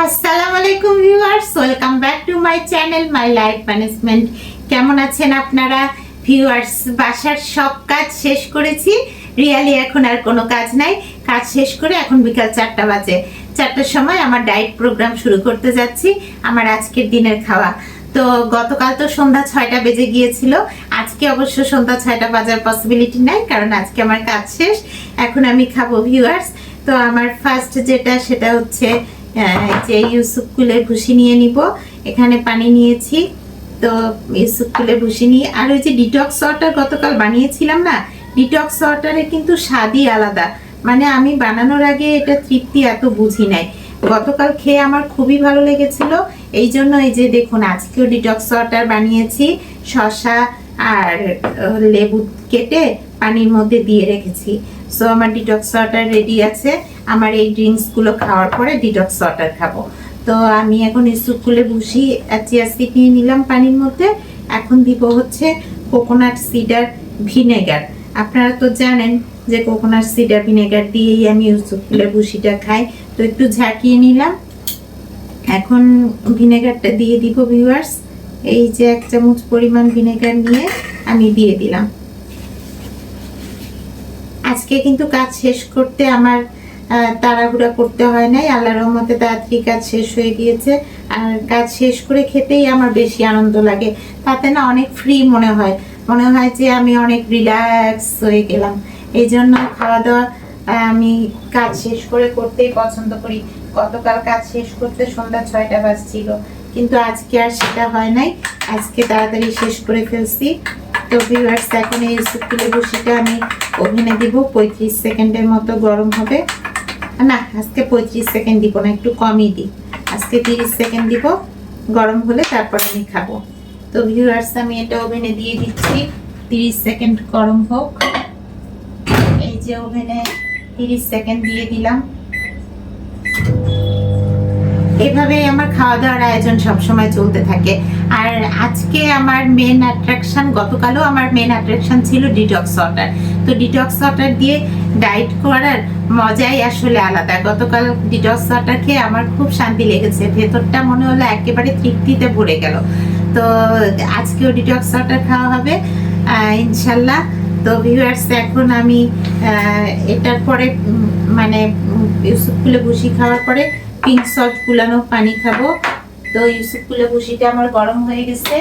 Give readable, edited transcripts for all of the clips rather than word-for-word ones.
আসসালামু আলাইকুম viewers, welcome back to my channel my life management. কেমন আছেন আপনারা ভিউয়ার্স? বাসার সব কাজ শেষ করেছি, রিয়ালি এখন আর কোনো কাজ নাই। কাজ শেষ করে এখন বিকাল 4টা বাজে। 4টার সময় আমার ডায়েট প্রোগ্রাম শুরু করতে যাচ্ছি, আমার আজকের দিনের খাওয়া। তো গতকাল তো সন্ধ্যা 6টা বেজে গিয়েছিল, আজকে অবশ্য সন্ধ্যা 6টা বাজার পসিবিলিটি নাই, কারণ আজকে আমার কাজ শেষ। এখন আমি খাবো ভিউয়ার্স। তো আমার ফার্স্ট যেটা সেটা হচ্ছে যে ইউসুফ কুলের ভুসি নিয়ে নিব। এখানে পানি নিয়েছি, তো ইউসুফ কুলের ভুসি নিয়ে, আর ওই যে ডিটক্স ওয়াটার গতকাল বানিয়েছিলাম না, ডিটক্স ওয়াটারে কিন্তু স্বাদই আলাদা। মানে আমি বানানোর আগে এটা তৃপ্তি এত বুঝি নাই, গতকাল খেয়ে আমার খুবই ভালো লেগেছিল। এই জন্য এই যে দেখুন, আজকেও ডিটক্স ওয়াটার বানিয়েছি, শসা আর লেবু কেটে পানির মধ্যে দিয়ে রেখেছি। সো আমার ডিটক্স ওয়াটার রেডি আছে। আমার এই ড্রিঙ্কসগুলো খাওয়ার পরে ডিটক্স ওয়াটার খাবো। তো আমি এখন ইউসুফ কুলে ভুসি চিয়া সিড নিয়ে নিলাম পানির মধ্যে। এখন দিব হচ্ছে কোকোনাট সিডার ভিনেগার। আপনারা তো জানেন যে কোকোনাট সিডার ভিনেগার দিয়েই আমি ইউসুফ কুলের ভুসিটা খাই। তো একটু ঝাঁকিয়ে নিলাম। এখন ভিনেগারটা দিয়ে দিব ভিউয়ার্স। এই যে 1 চামচ পরিমাণ ভিনেগার নিয়ে আমি দিয়ে দিলাম। আজকে কিন্তু কাজ শেষ করতে আমার তাড়াহুড়া করতে হয় নাই, আল্লাহর রহমতে তাড়াতাড়ি কাজ শেষ হয়ে গিয়েছে। আর কাজ শেষ করে খেতেই আমার বেশি আনন্দ লাগে, তাতে না অনেক ফ্রি মনে হয় যে আমি অনেক রিল্যাক্স হয়ে গেলাম। এই জন্য খাওয়া দাওয়া আমি কাজ শেষ করে করতেই পছন্দ করি। গতকাল কাজ শেষ করতে সন্ধ্যা 6টা বাজছিল, কিন্তু আজকে আর সেটা হয় নাই, আজকে তাড়াতাড়ি শেষ করে ফেলছি। তো ভিউয়ার্স, এখন এই ইউসুফ কুলের ভুসিটা আমি ওভেনে দিব, 35 সেকেন্ডের মতো গরম হবে। না, আজকে 35 সেকেন্ড দিব না, একটু কমই দিই। আজকে 30 সেকেন্ড দিব, গরম হলে তারপর আমি খাবো। তো ভিউয়ার্স, আমি এটা ওভেনে দিয়ে দিচ্ছি, 30 সেকেন্ড গরম হোক। এই যে ওভেনে 30 সেকেন্ড দিয়ে দিলাম। এভাবেই আমার খাওয়া দাওয়ার আয়োজন সবসময় চলতে থাকে। আর আজকে আমার মেন অ্যাট্রাকশন, গতকালও আমার মেন অ্যাট্রাকশন ছিল ডিটক্স ওয়াটার। তো ডিটক্স ওয়াটার দিয়ে ডায়েট করার মজাই আসলে আলাদা। গতকাল ডিটক্স ওয়াটার খেয়ে আমার খুব শান্তি লেগেছে, ভেতরটা মনে হলো একেবারে তৃপ্তিতে ভরে গেল। তো আজকেও ডিটক্স ওয়াটার খাওয়া হবে ইনশাল্লাহ। তো ভিউয়ার্স, এখন আমি এটার পরে মানে ইউসুফ কুলে ভুসি খাওয়ার পরে পিঙ্ক সল্ট গুলানো পানি খাবো। তো ইউসুফ কুলে ভুসিটা আমার গরম হয়ে গেছে,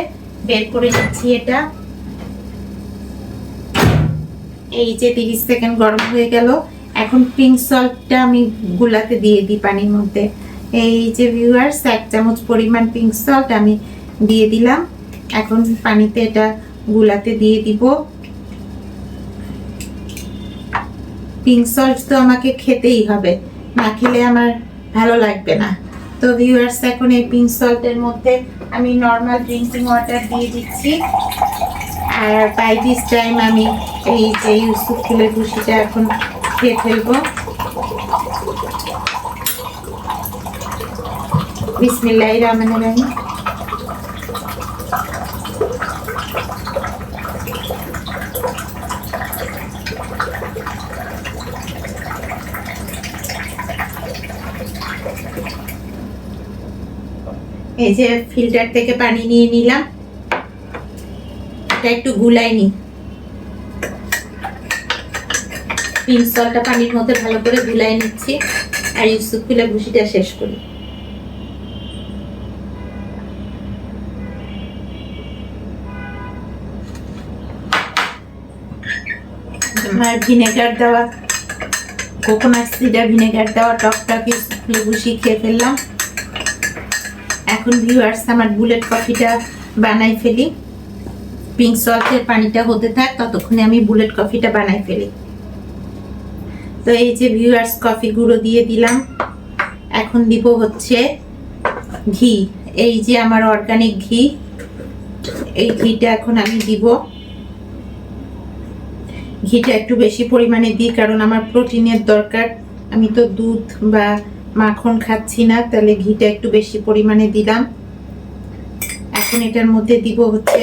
বের করে নিচ্ছি এটা। এই যে 30 সেকেন্ড গরম হয়ে গেল। এখন পিঙ্ক সল্টটা আমি গুলাতে দিয়ে দিই পানির মধ্যে। এই যে ভিউয়ার্স, 1 চামচ পরিমাণ পিঙ্ক সল্ট আমি দিয়ে দিলাম। এখন পানিতে এটা গুলাতে দিয়ে দিব। পিঙ্ক সল্ট তো আমাকে খেতেই হবে, না খেলে আমার ভালো লাগবে না। তো ভিউয়ার্স, এখন এই পিঙ্ক সল্টের মধ্যে আমি নর্মাল ড্রিঙ্কিং ওয়াটার দিয়ে দিচ্ছি। আর বাই দিস টাইম আমি এই যে ইউসুফ কুলের ভুসিটা এখন খেয়ে ফেলবো। বিসমিল্লাহির রহমানির রহিম। এই যে ফিল্টার থেকে পানি নিয়ে নিলাম, এটা একটু গুলাই নি। পিঙ্ক সল্টটা পানির মধ্যে ভালো করে গুলাই নিচ্ছি, আর ইউসুফ কুলের ভুসিটা শেষ করি। আমার ভিনেগার দেওয়া, কোকোনাট সিডার ভিনেগার দেওয়া টকটক ইউসুফ কুলের ভুসি খেয়ে ফেললাম। এখন ভিউয়ার্স, আমার বুলেট কফিটা বানাই ফেলি। পিঙ্ক সল্টের পানিটা হতে থাক, ততক্ষণে আমি বুলেট কফিটা বানাই ফেলি। তো এই যে ভিউয়ার্স, কফি গুঁড়ো দিয়ে দিলাম। এখন দিব হচ্ছে ঘি। এই যে আমার অর্গানিক ঘি, এই ঘিটা এখন আমি দিব। ঘিটা একটু বেশি পরিমাণে দিই, কারণ আমার প্রোটিনের দরকার। আমি তো দুধ বা মাখন খাচ্ছি না, তাহলে ঘিটা একটু বেশি পরিমাণে দিলাম। এখন এটার মধ্যে দিব হচ্ছে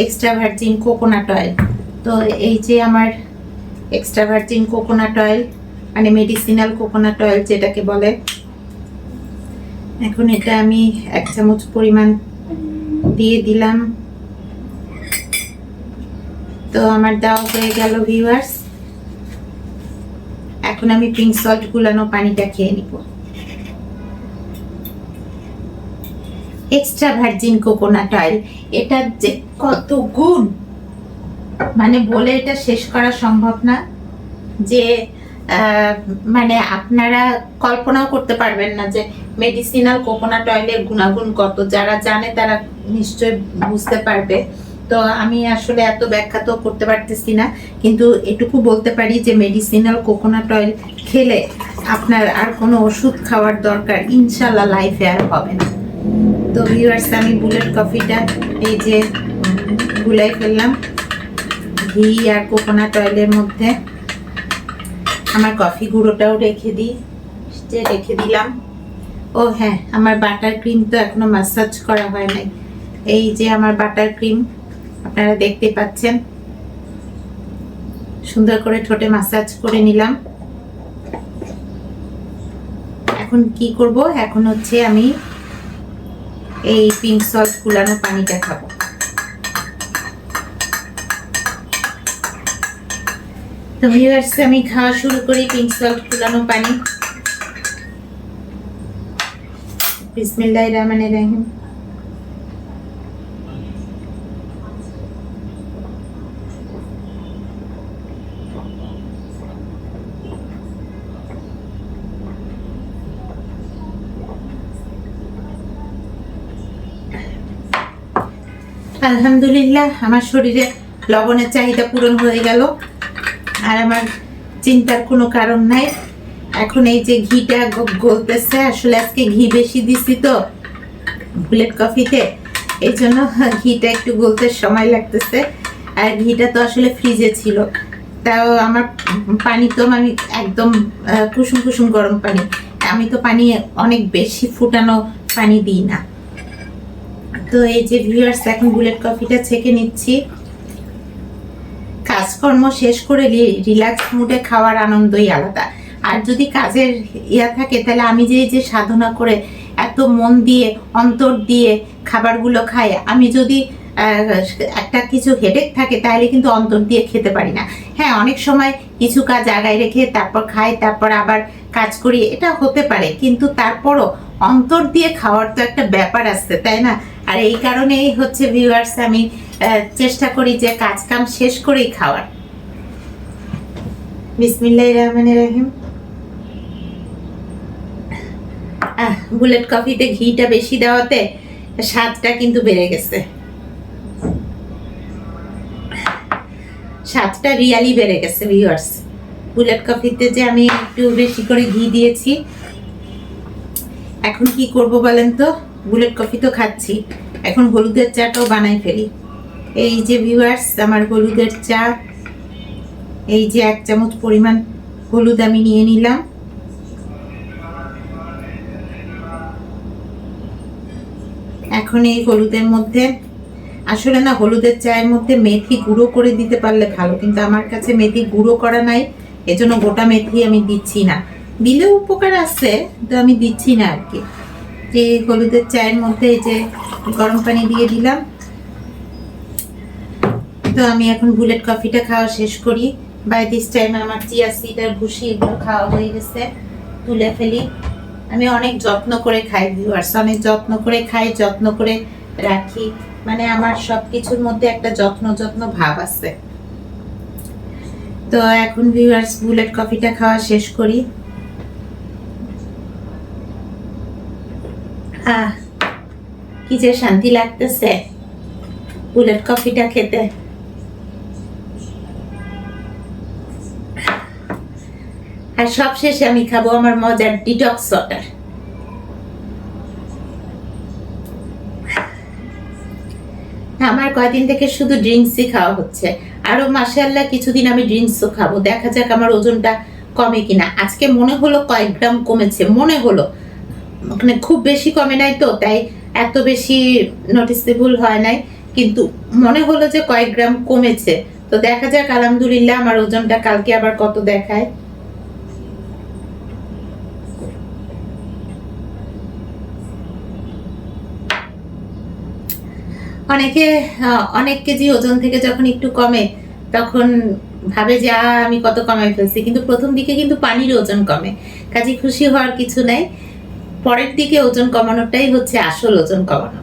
এক্সট্রা ভার্জিন কোকোনাট অয়েল। তো এই যে আমার এক্সট্রা ভার্জিন কোকোনাট অয়েল, মানে মেডিসিনাল কোকোনাট অয়েল যেটাকে বলে, এখন এটা আমি 1 চামচ পরিমাণ দিয়ে দিলাম। তো আমার দেওয়া হয়ে গেল ভিউয়ার্স। এখন আমি পিঙ্ক সল্ট গুলানো পানিটা খেয়ে নিব। এক্সট্রা ভার্জিন কোকোনাট অয়েল, এটা যে কত গুণ মানে বলে এটা শেষ করা সম্ভব না। যে মানে আপনারা কল্পনাও করতে পারবেন না যে মেডিসিনাল কোকোনাট অয়েলের গুণাগুণ কত। যারা জানে তারা নিশ্চয় বুঝতে পারবে। তো আমি আসলে এত ব্যাখ্যা তো করতে পারতেছি না, কিন্তু এটুকু বলতে পারি যে মেডিসিনাল কোকোনাট অয়েল খেলে আপনার আর কোনো ওষুধ খাওয়ার দরকার ইনশাল্লাহ লাইফে আর হবে না। তো ভিউয়ার্স, আমি বুলেট কফিটা এই যে গুলাই ফেললাম ঘি আর কোকোনাট অয়েলের মধ্যে। আমার কফি গুঁড়োটাও রেখে দিলাম। ও হ্যাঁ, আমার বাটার ক্রিম তো এখনো ম্যাসাজ করা হয় নাই। এই যে আমার বাটার ক্রিম আপনারা দেখতে পাচ্ছেন, সুন্দর করে ঠোঁটে ম্যাসাজ করে নিলাম। এখন কি করব, এখন হচ্ছে আমি এই পিঙ্ক সল্ট গুলানো পানিটা খাবো। তো ভিউয়ার্স, আমি খাওয়া শুরু করি পিঙ্ক সল্ট গুলানো পানি। বিসমিল্লাহির রহমানির রহিম। আলহামদুলিল্লাহ, আমার শরীরে লবণের চাহিদা পূরণ হয়ে গেল, আর আমার চিন্তার কোনো কারণ নাই। এখন এই যে ঘিটা গলতেছে, আসলে আজকে ঘি বেশি দিছি তো বুলেট কফিতে, এই জন্য ঘিটা একটু গলতে সময় লাগতেছে। আর ঘিটা তো আসলে ফ্রিজে ছিল, তাও আমার পানি তো আমি একদম কুসুম কুসুম গরম পানি, আমি তো পানি অনেক বেশি ফুটানো পানি দিই না। তো এই যে ভিউয়ার্স, এখন বুলেট কফিটা ছেঁকে নিচ্ছি। কাজকর্ম শেষ করে রিল্যাক্স মুডে খাওয়ার আনন্দই আলাদা। আর যদি কাজের থাকে, তাহলে আমি যে সাধনা করে এত মন দিয়ে অন্তর দিয়ে খাবারগুলো খাই, আমি যদি একটা কিছু হেডেক থাকে তাহলে কিন্তু অন্তর দিয়ে খেতে পারি না। হ্যাঁ, অনেক সময় কিছু কাজ আগায় রেখে তারপর খাই, তারপর আবার কাজ করি, এটা হতে পারে, কিন্তু তারপরও অন্তর দিয়ে খাওয়ার তো একটা ব্যাপার আছে, তাই না? আর এই কারণেই হচ্ছে ভিউয়ার্স, আমি চেষ্টা করি যে কাজ কাম শেষ করেই খাওয়ার। বিসমিল্লাহির রহমানির রহিম। বুলেট কফিতে ঘিটা বেশি দেওয়াতে স্বাদটা কিন্তু বেড়ে গেছে, স্বাদটা রিয়ালি বেড়ে গেছে ভিউয়ার্স। বুলেট কফিতে যে আমি একটু বেশি করে ঘি দিয়েছি। এখন কি করব বলেন তো, বুলেট কফি তো খাচ্ছি, এখন হলুদের চাটাও বানাই ফেলি। এই যে ভিউয়ার্স, আমার হলুদের চা, এই যে 1 চামচ পরিমাণ হলুদ আমি নিয়ে নিলাম। এখন এই হলুদের মধ্যে আসলে না, হলুদের চায়ের মধ্যে মেথি গুঁড়ো করে দিতে পারলে ভালো, কিন্তু আমার কাছে মেথি গুঁড়ো করা নাই, এজন্য গোটা মেথি আমি দিচ্ছি না। দিলেও উপকার আছে, তো আমি দিচ্ছি না আর কি। যে হলুদের চায়ের মধ্যে এই যে গরম পানি দিয়ে দিলাম। তো আমি এখন বুলেট কফিটা খাওয়া শেষ করি। বাই দিস টাইম আমার চিয়া সিড আর ভুসি এগুলো খাওয়া হয়ে গেছে, তুলে ফেলি। আমি অনেক যত্ন করে খাই ভিউয়ার্স, অনেক যত্ন করে খাই, যত্ন করে রাখি, মানে আমার সব কিছুর মধ্যে একটা যত্ন ভাব আছে। তো এখন ভিউয়ার্স, বুলেট কফিটা খাওয়া শেষ করি। কি যে শান্তি লাগতেছে বুলেট কফিটা খেতে। আর সব শেষে আমি খাবো আমার মজার ডিটক্স ওয়াটার। আমার কয়দিন থেকে শুধু ড্রিঙ্কসই খাওয়া হচ্ছে, আরো মাশাআল্লাহ কিছুদিন আমি ড্রিঙ্কসও খাবো, দেখা যাক আমার ওজনটা কমে কিনা। আজকে মনে হলো কয়েক গ্রাম কমেছে, মনে হলো, মানে খুব বেশি কমে নাই তো, তাই এত বেশি নোটিসেবল হয় নাই, কিন্তু মনে হলো যে কয়েক গ্রাম কমেছে। তো দেখা যাক, আলহামদুলিল্লাহ আমার ওজনটা কালকে আবার কত দেখায়। অনেকে অনেক কেজি ওজন থেকে যখন একটু কমে তখন ভাবে যে আমি কত কমাই ফেলছি, কিন্তু প্রথম দিকে কিন্তু পানির ওজন কমে, কাজে খুশি হওয়ার কিছু নাই। পরের দিকে ওজন কমানোটাই হচ্ছে আসল ওজন কমানো।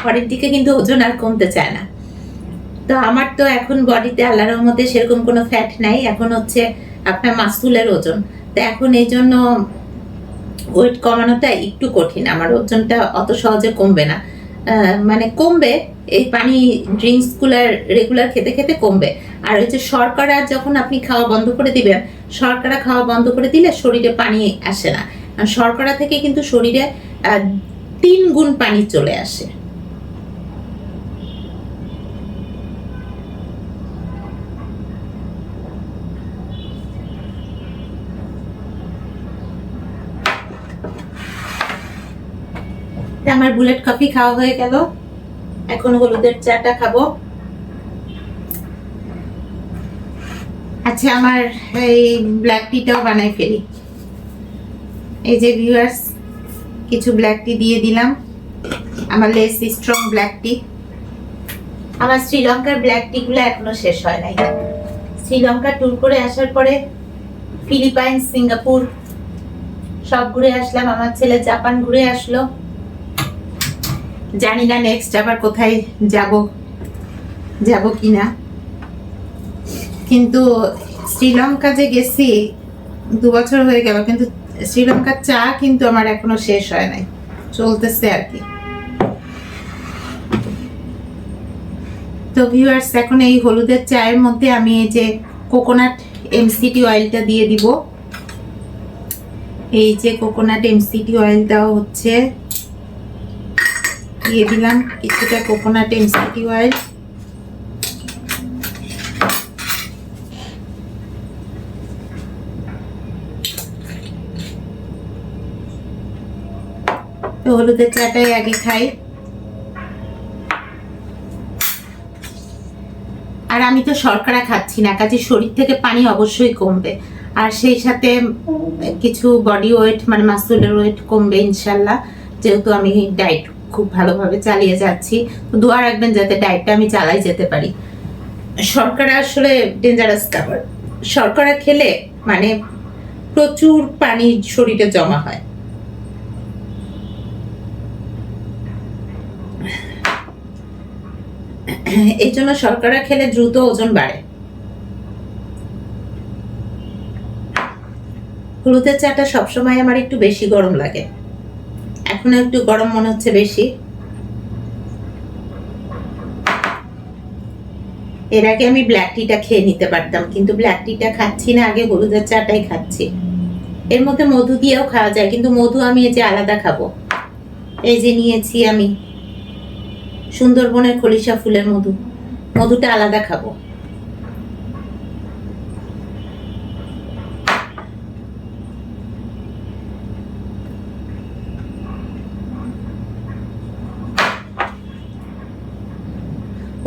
পরের দিকে কিন্তু ওজন আর কমতে চায় না। তো আমার তো এখন বডিতে আল্লাহর রহমতে সেরকম কোনো ফ্যাট নাই, এখন হচ্ছে আপনার মাসুলের ওজন। তো এখন এই জন্য ওয়েট কমানোটা একটু কঠিন, আমার ওজনটা অত সহজে কমবে না। মানে কমবে এই পানি ড্রিঙ্কস গুলার রেগুলার খেতে খেতে কমবে। আর ওই যে শর্করা যখন আপনি খাওয়া বন্ধ করে দিবেন, শর্করা খাওয়া বন্ধ করে দিলে শরীরে পানি আসে না, আর শর্করা থেকে কিন্তু শরীরে 3 গুণ পানি চলে আসে। আমার বুলেট কফি খাওয়া হয়ে গেল, এখন হলুদের চাটা খাবো। আচ্ছা, আমার এই ব্ল্যাক টিটাও বানাই ফেলি। এই যে ভিউয়ার্স, কিছু ব্ল্যাক টি দিয়ে দিলাম, আমার লেস স্ট্রং ব্ল্যাক টি। আমার শ্রীলঙ্কার ব্ল্যাক টি গুলো এখনো শেষ হয় নাই। শ্রীলঙ্কা ট্যুর করে আসার পরে ফিলিপাইন, সিঙ্গাপুর সব ঘুরে আসলাম, আমার ছেলে জাপান ঘুরে আসলো। জানি না নেক্সট আবার কোথায় যাব কিনা, কিন্তু শ্রীলঙ্কা যে গেছি 2 বছর হয়ে গেল, কিন্তু শ্রীলঙ্কার চা কিন্তু আমার এখনো শেষ হয় নাই, চলতেছে আর কি। তো ভিউয়ার্স, এখন এই হলুদের চায়ের মধ্যে আমি এই যে কোকোনাট এমসিটি অয়েলটা দিয়ে দিব। এই যে কোকোনাট এমসিটি অয়েলটাও হচ্ছে দিয়ে দিলাম, কিছুটা কোকোনাট এমসিটি অয়েল। তো হলুদের চাটাই আগে খাই। আর আমি তো শর্করা খাচ্ছি না, কাজে শরীর থেকে পানি অবশ্যই কমবে, আর সেই সাথে কিছু বডি ওয়েট মানে মাসুলের ওয়েট কমবে ইনশাল্লাহ, যেহেতু আমি ডায়েট খুব ভালোভাবে চালিয়ে যাচ্ছি। তো দোয়া রাখবেন যাতে ডায়েটটা আমি চালাই যেতে পারি। শর্করা আসলে ডেঞ্জারাস খাবার, শর্করা খেলে মানে প্রচুর পানি শরীরে জমা হয়। এই জন্য শর্করা খেলে দ্রুত ওজন বাড়ে। হলুদের চাটা সবসময় আমার একটু বেশি গরম লাগে, এখনো একটু গরম মনে হচ্ছে বেশি। এর আগে আমি ব্ল্যাক টিটা খেয়ে নিতে পারতাম, কিন্তু ব্ল্যাক টিটা খাচ্ছি না, আগে হলুদের চাটাই খাচ্ছি। এর মধ্যে মধু দিয়েও খাওয়া যায়, কিন্তু মধু আমি এই যে আলাদা খাবো। এই যে নিয়েছি আমি সুন্দরবনের খলিশা ফুলের মধু, মধুটা আলাদা খাবো।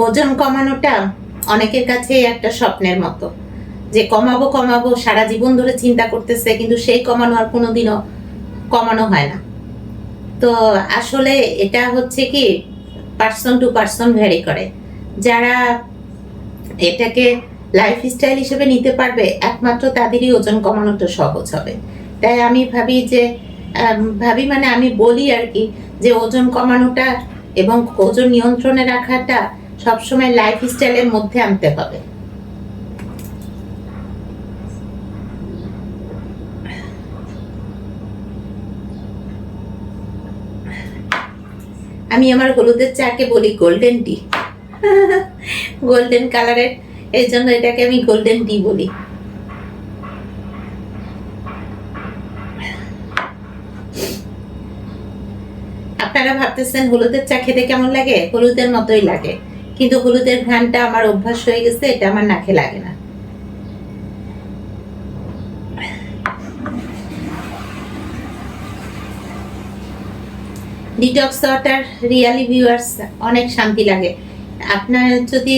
ওজন কমানোটা অনেকের কাছে একটা স্বপ্নের মতো, যে কমাবো কমাবো সারা জীবন ধরে চিন্তা করতেছে, কিন্তু সেই কমানো আর কোনোদিনও কমানো হয় না। তো আসলে এটা হচ্ছে কি পার্সন টু পার্সন ভ্যারি করে। যারা এটাকে লাইফস্টাইল হিসেবে নিতে পারবে একমাত্র তাদেরই ওজন কমানোটা সহজ হবে। তাই আমি ভাবি যে মানে আমি বলি আর কি, যে ওজন কমানোটা এবং ওজন নিয়ন্ত্রণে রাখাটা সবসময় লাইফস্টাইলের মধ্যে আনতে হবে। আমি আমার হলুদের চাকে বলি গোল্ডেন টি, গোল্ডেন কালারের, এই জন্য এটাকে আমি গোল্ডেন টি বলি। আপনারা ভাবতেছেন হলুদের চা খেতে কেমন লাগে? হলুদের মতোই লাগে, কিন্তু হলুদের ঘ্রাণটা আমার অভ্যাস হয়ে গেছে, এটা আমার নাকে লাগে না। ডিটক্স ওয়াটার রিয়ালি ভিউয়ার্স অনেক শান্তি লাগে। আপনার যদি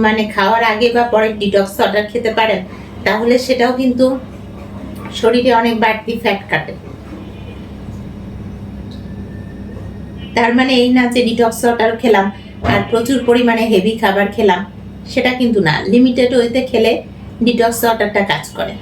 মানে খাওয়ার আগে বা পরে ডিটক্স ওয়াটার খেতে পারেন, তাহলে সেটাও কিন্তু শরীরে অনেক বাড়তি ফ্যাট কাটে। তার মানে এই না যে ডিটক্স ওয়াটার খেলাম আর প্রচুর পরিমাণে হেভি খাবার খেলাম, সেটা কিন্তু না। লিমিটেড ওয়েতে খেলে ডিটক্স ওয়াটারটা কাজ করে।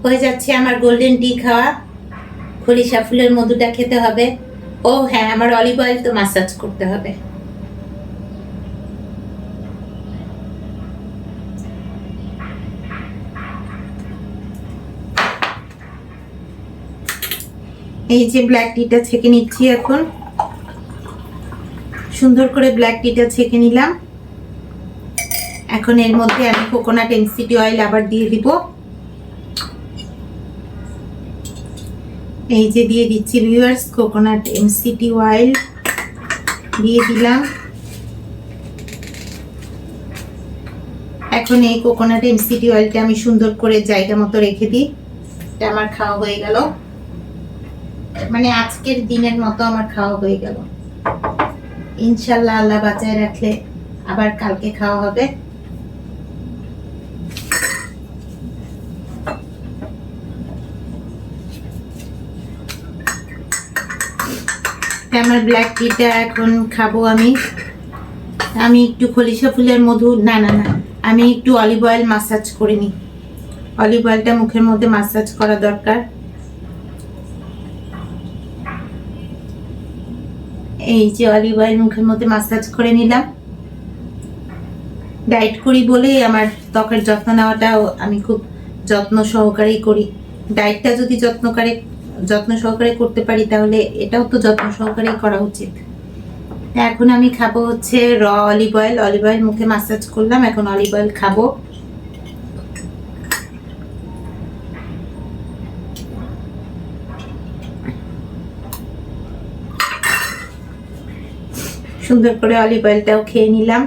হয়ে যাচ্ছে আমার গোল্ডেন টি খাওয়া। খলিশা ফুলের মধুটা খেতে হবে। ও হ্যাঁ, আমার অলিভ অয়েল তো মাসাজ করতে হবে। এই যে ব্ল্যাক টিটা ছেঁকে নিচ্ছি এখন। সুন্দর করে ব্ল্যাক টিটা ছেঁকে নিলাম। এখন এর মধ্যে আমি কোকোনাট এমসিটি অয়েল আবার দিয়ে দিব। এই যে দিয়ে দিচ্ছি ভিউয়ার্স, কোকোনাট এমসিটি অয়েল দিয়ে দিলাম। এখন এই কোকোনাট এমসিটি অয়েলটা আমি সুন্দর করে জায়গা মতো রেখে দিই। এটা আমার খাওয়া হয়ে গেল, মানে আজকের দিনের মতো আমার খাওয়া হয়ে গেল। ইনশাল্লাহ আল্লাহ বাঁচায় রাখলে আবার কালকে খাওয়া হবে। আমার ব্ল্যাক টিটা এখন খাবো আমি। আমি একটু খলিশা ফুলের মধু, না না না, আমি একটু অলিভ অয়েল মাসাজ করে নিই। অলিভ অয়েলটা মুখের মধ্যে মাসাজ করা দরকার। এই যে অলিভ অয়েল মুখের মধ্যে মাসাজ করে নিলাম। ডায়েট করি বলেই আমার ত্বকের যত্ন নেওয়াটাও আমি খুব যত্ন সহকারেই করি। ডায়েটটা যদি যত্ন সহকারে করতে পারি তাহলে এটাও তো যত্ন সহকারেই করা উচিত। এখন আমি খাবো হচ্ছে র অলিভ অয়েল। অলিভ অয়েল মুখে মাসাজ করলাম, এখন অলিভ অয়েল খাবো। সুন্দর করে অলিভ অয়েলটাও খেয়ে নিলাম।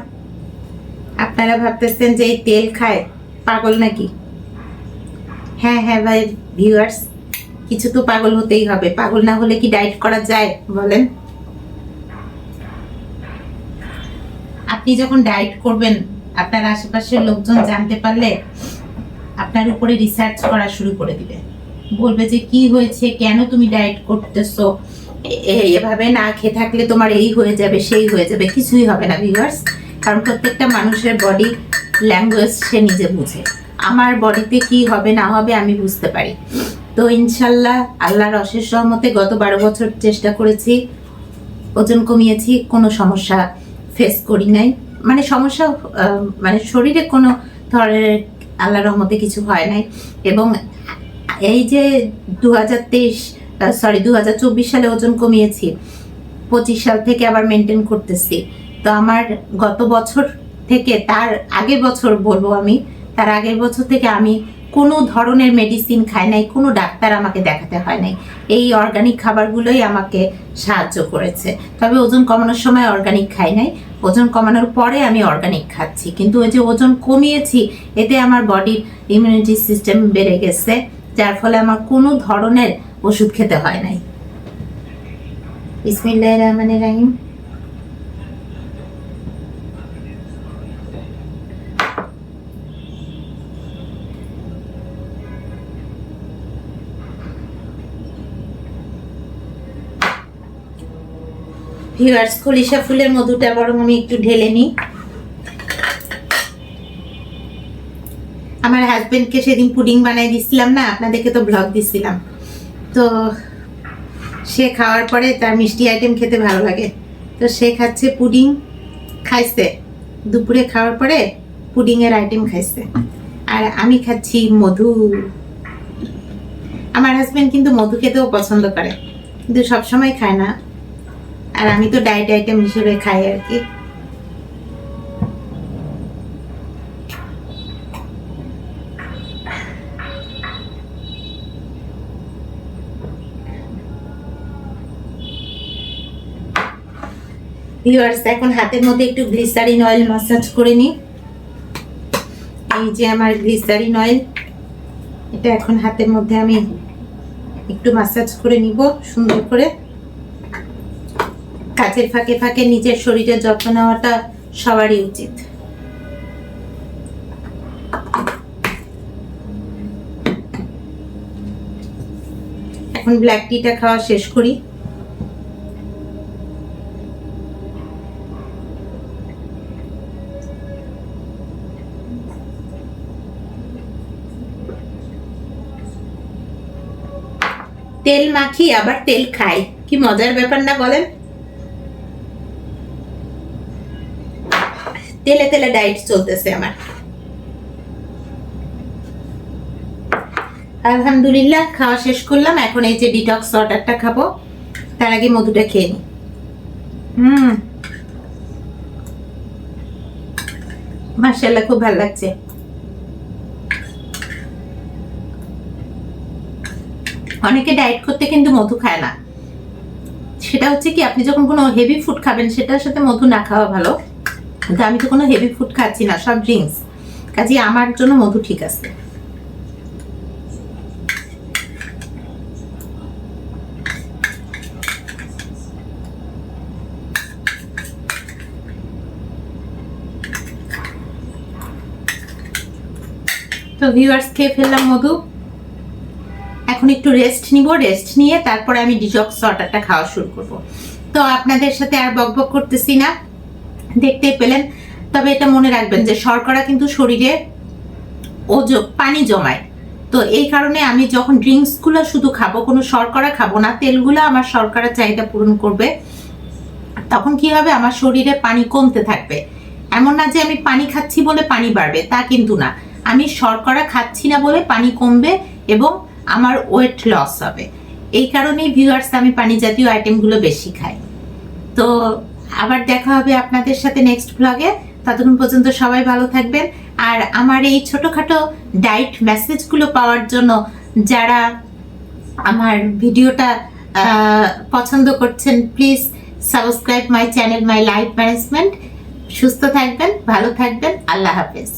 আপনারা ভাবতেছেন যে এই তেল খায়, পাগল নাকি? হ্যাঁ হ্যাঁ ভাই ভিউয়ার্স, কিছু তো পাগল হতেই হবে। পাগল না হলে কি ডায়েট করা যায় বলেন? আপনি যখন ডায়েট করবেন, আপনার আশেপাশের লোকজন জানতে পারলে আপনার উপরে রিসার্চ করা শুরু করে দিবে। বলবে যে কি হয়েছে, কেন তুমি ডায়েট করতেছো, এভাবে না খেয়ে থাকলে তোমার এই হয়ে যাবে সেই হয়ে যাবে। কিছুই হবে না ভিউয়ার্স, কারণ প্রত্যেকটা মানুষের বডি ল্যাঙ্গুয়েজ সে নিজে বুঝে। আমার বডিতে কি হবে না হবে আমি বুঝতে পারি। তো ইনশাল্লাহ আল্লাহর অশেষ রহমতে গত 12 বছর চেষ্টা করেছি, ওজন কমিয়েছি, কোনো সমস্যা ফেস করি নাই। মানে সমস্যা মানে শরীরে কোনো ধরনের আল্লাহর রহমতে কিছু হয় নাই। এবং এই যে 2024 সালে ওজন কমিয়েছি, 25 সাল থেকে আবার মেনটেন করতেছি। তো আমার গত বছর থেকে, তার আগের বছর বলবো আমি, তার আগের বছর থেকে আমি কোনো ধরনের মেডিসিন খাই নাই, কোনো ডাক্তার আমাকে দেখাতে হয় নাই। এই অর্গানিক খাবারগুলোই আমাকে সাহায্য করেছে। তবে ওজন কমানোর সময় অর্গানিক খাই নাই, ওজন কমানোর পরে আমি অর্গানিক খাচ্ছি। কিন্তু ওই যে ওজন কমিয়েছি, এতে আমার বডির ইমিউনিটি সিস্টেম বেড়ে গেছে, যার ফলে আমার কোনো ধরনের ওষুধ খেতে হয় নাই। বিসমিল্লাহির রহমানির রহিম। ভিউয়ার্স, খলিশা ফুলের মধুটা বরং আমি একটু ঢেলে নিই। আমার হাজবেন্ডকে সেদিন পুডিং বানাই দিছিলাম না, আপনাদেরকে তো ব্লগ দিছিলাম। তো সে খাওয়ার পরে, তার মিষ্টি আইটেম খেতে ভালো লাগে, তো সে খাচ্ছে পুডিং, খাইছে দুপুরে খাওয়ার পরে পুডিংয়ের আইটেম খাইছে, আর আমি খাচ্ছি মধু। আমার হাজবেন্ড কিন্তু মধু খেতেও পছন্দ করে, কিন্তু সবসময় খায় না, আর আমি তো ডায়েট আইটেম হিসেবে খাই আর কি। ভিউয়ার্স, এখন হাতের মধ্যে একটু গ্লিসারিন অয়েল মাসাজ করে নিই। এই যে আমার গ্লিসারিন অয়েল, এটা এখন হাতের মধ্যে আমি একটু মাসাজ করে নিব সুন্দর করে। কাজের ফাঁকে ফাঁকে নিজের শরীরের যত্ন নেওয়াটা সবারই উচিত। এখন ব্ল্যাক টিটা খাওয়া শেষ করি। তেল মাখি আবার তেল খাই, কি মজার ব্যাপার না বলেন? তেলে তেলে ডায়েট চলতেছে আমার। আলহামদুলিল্লাহ খাওয়া শেষ করলাম। এখন এই যে ডিটক্স ওয়াটারটা খাবো, তার আগে মধুটা খেয়ে নিই। মাশাআল্লাহ খুব ভালো লাগছে। অনেকে ডায়েট করতে কিন্তু মধু খায় না। সেটা হচ্ছে কি, আপনি যখন কোনো হেভি ফুড খাবেন সেটার সাথে মধু না খাওয়া ভালো। কিন্তু আমি তো কোনো হেভি ফুড খাচ্ছি না, সব ড্রিঙ্কস, কাজে আমার জন্য মধু ঠিক আছে। তো ভিউয়ার্স, খেয়ে ফেললাম মধু। এখন একটু রেস্ট নিব, রেস্ট নিয়ে তারপরে আমি ডিটক্স ওয়াটারটা খাওয়া শুরু করব। তো আপনাদের সাথে আর বকবক করতেছি না, দেখতে পেলেন। তবে এটা মনে রাখবেন যে শর্করা কিন্তু শরীরে পানি জমায়। তো এই কারণে আমি যখন ড্রিঙ্কসগুলো শুধু খাবো, কোনো শর্করা খাবো না, তেলগুলো আমার শর্করা চাহিদা পূরণ করবে, তখন কি হবে, আমার শরীরে পানি কমতে থাকবে। এমন না যে আমি পানি খাচ্ছি বলে পানি বাড়বে, তা কিন্তু না। আমি শর্করা খাচ্ছি না বলে পানি কমবে এবং আমার ওয়েট লস হবে। এই কারণেই ভিউয়ার্স আমি পানি জাতীয় আইটেমগুলো বেশি খাই। তো আবার দেখা হবে আপনাদের সাথে নেক্সট ব্লগে। ততক্ষণ পর্যন্ত সবাই ভালো থাকবেন। আর আমার এই ছোটখাটো ডায়েট মেসেজগুলো পাওয়ার জন্য যারা আমার ভিডিওটা পছন্দ করছেন, please subscribe my channel my life management. সুস্থ থাকবেন, ভালো থাকবেন, আল্লাহ হাফেজ।